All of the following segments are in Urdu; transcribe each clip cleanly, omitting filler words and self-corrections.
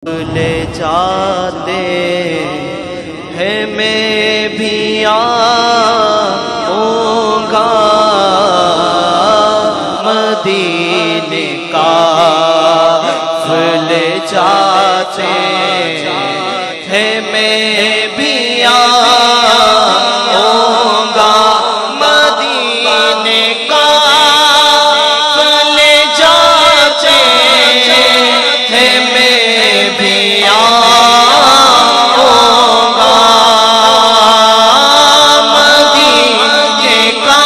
لے جاتے ہیں میں بھی آؤں گا مدینے کا لے جاتے ہیں میں بھی آؤں گا مدینے کا لے جاتے ہیں میں بھی آؤں گا مدینے کا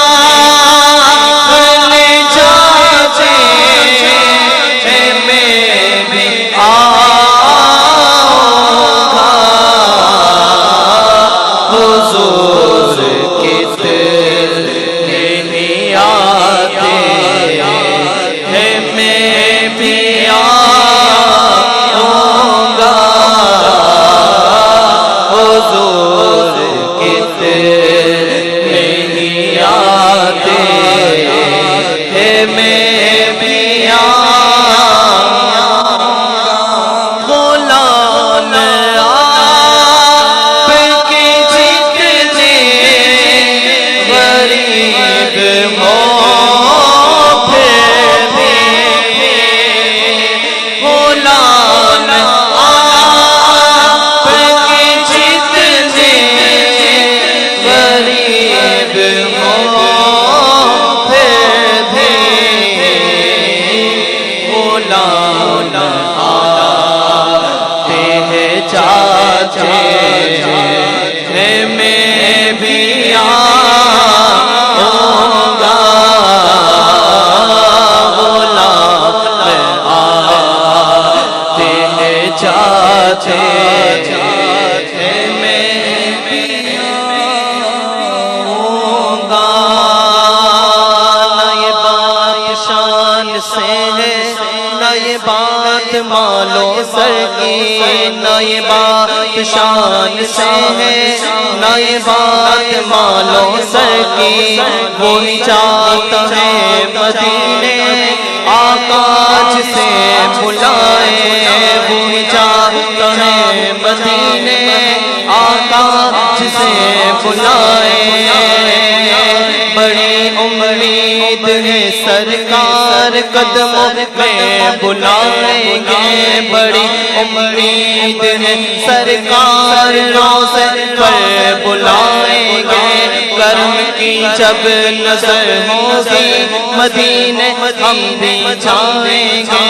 لے جاتے ہیں میں بھی آؤں گا حضور کتنے نہیں آتے ہیں میں بھی آؤں گا حضور کتنے نہیں آتے ہیں میں بھی غلام آپ کے جتنے غریب ہوں پھر بھی غلام آپ کے جتنے غریب ہوں پھر بھی غلام آتے ہیں جاتے ہیں میں بھی آؤں گا غلام آتے ہیں جاتے ہیں میں بھی آؤں گا نہ یہ بات شان سے ہے نہ یہ بات مالو سر کی نہ یہ بات شان سے ہے نہ یہ بات مالو سر کی وہی چاہتا ہے مدینے آقا جسے بلائے وہی چاہتا ہے مدینے آقا جسے بلائے بڑی امید ہے سرکار قدموں میں بلائیں گے بڑی امید ہے سرکار روزے پر بلائیں گے کرم کی جب نظر ہوگی مدینے ہم بھی جائیں گے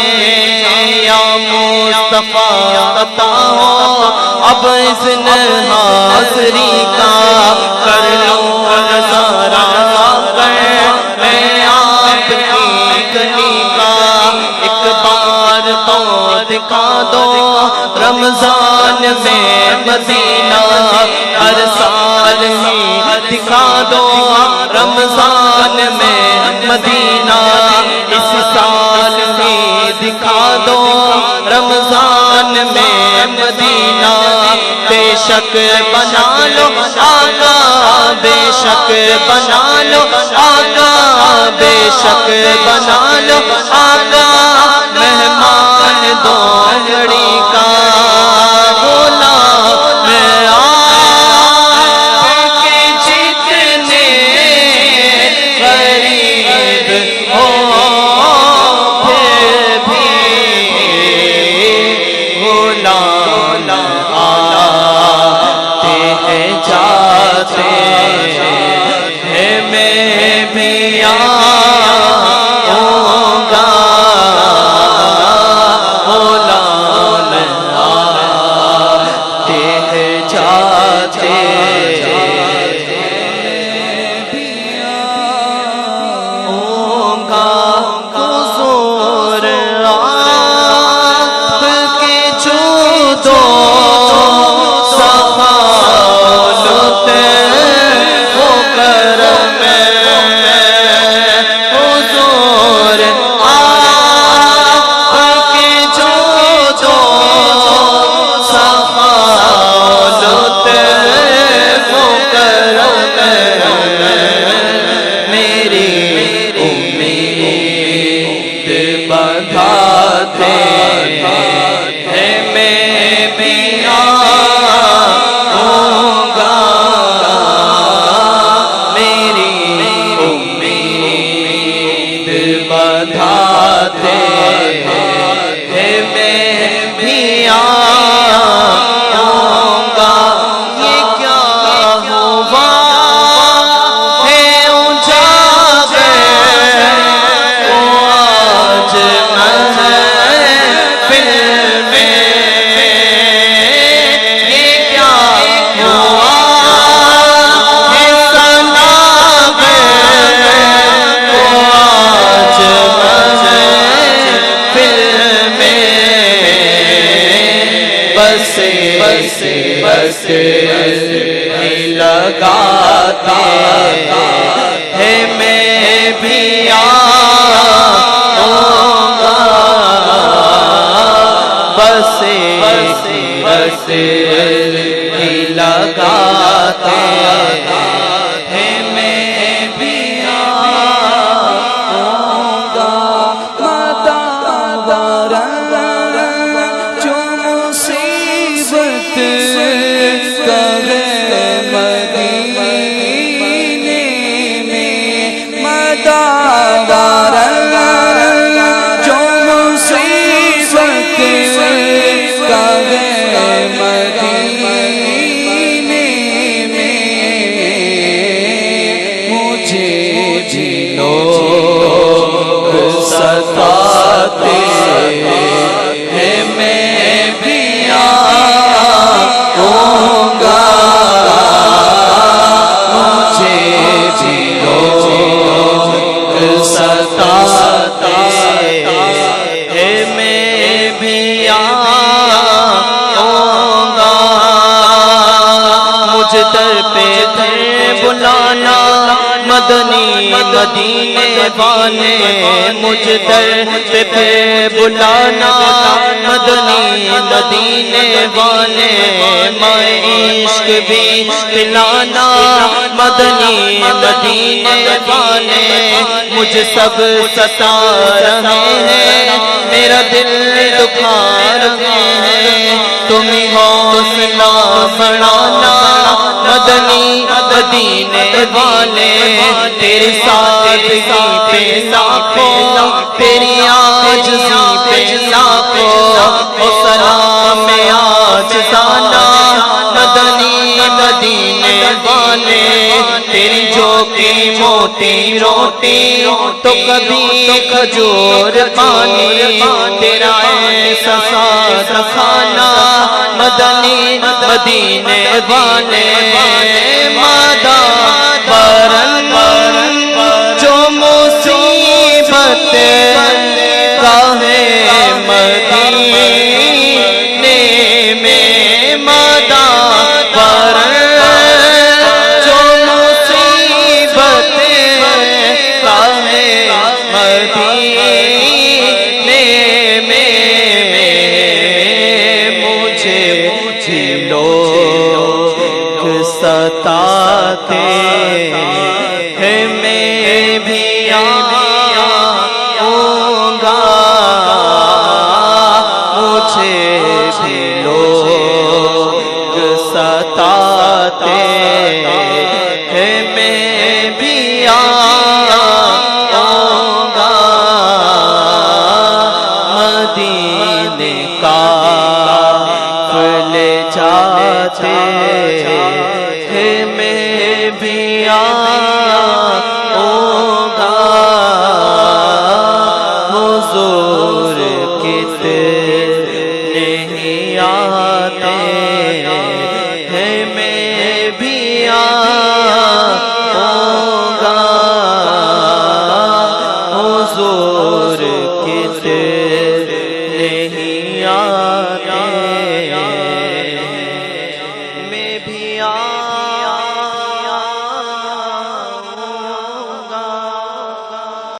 یا مصطفیٰ عطا ہو اب اذن حاضری کا کر لو نظارہ میں آپ کی گلی کا ایک بار تو دکھا دو رمضان میں مدینہ ہر سال ہی دکھا دو رمضان میں مدینہ اس سال ہی دکھا دو رمضان میں مدینہ بے شک بنا لو آقا بے شک بنا لو آقا بے شک بنا لو آقا مہمان دو گھڑی کا غلام آپ کے جتنے غریب ہوں پھر بھی غلام آتے ہیں جاتے ہیں میں بھی آؤں گا لگاتے ہیں میں بھی آؤں گا بس لگاتے ہیں میں بھی آؤں گا جو مصیبت کرے مدینے میں مدار جو مصیبت کرے مدینے میں مجھے لوگ ستاتے ہیں میں بھی آؤں گا مجھے لوگ ستاتے ہیں میں بھی آؤں گا مجھ در پہ در بلانا مدنی مدینے والے مجھ در پہ بلانا مدنی مدینے والے میں عشق بھی پلانا مدنی مدینے والے مجھ سب ستا رہے ہیں میرا دل دکھا رہے ہیں تم حوصلہ بڑھانا مدنی مدینے والے تیری سادگی پہ لاکھوں تیری عاجزی پہ لاکھوں او سلام عاجزانہ مدنی مدینے والے تیری جو کی موٹی روٹی تو کبھی کھجور پانی تیرا ایسا سادہ کھانا مدنی مدینے والے مادہ برن جو مصیبت کاہے مدینے میں مادہ برن جو مصیبت کاہے مدینے میں مجھے لو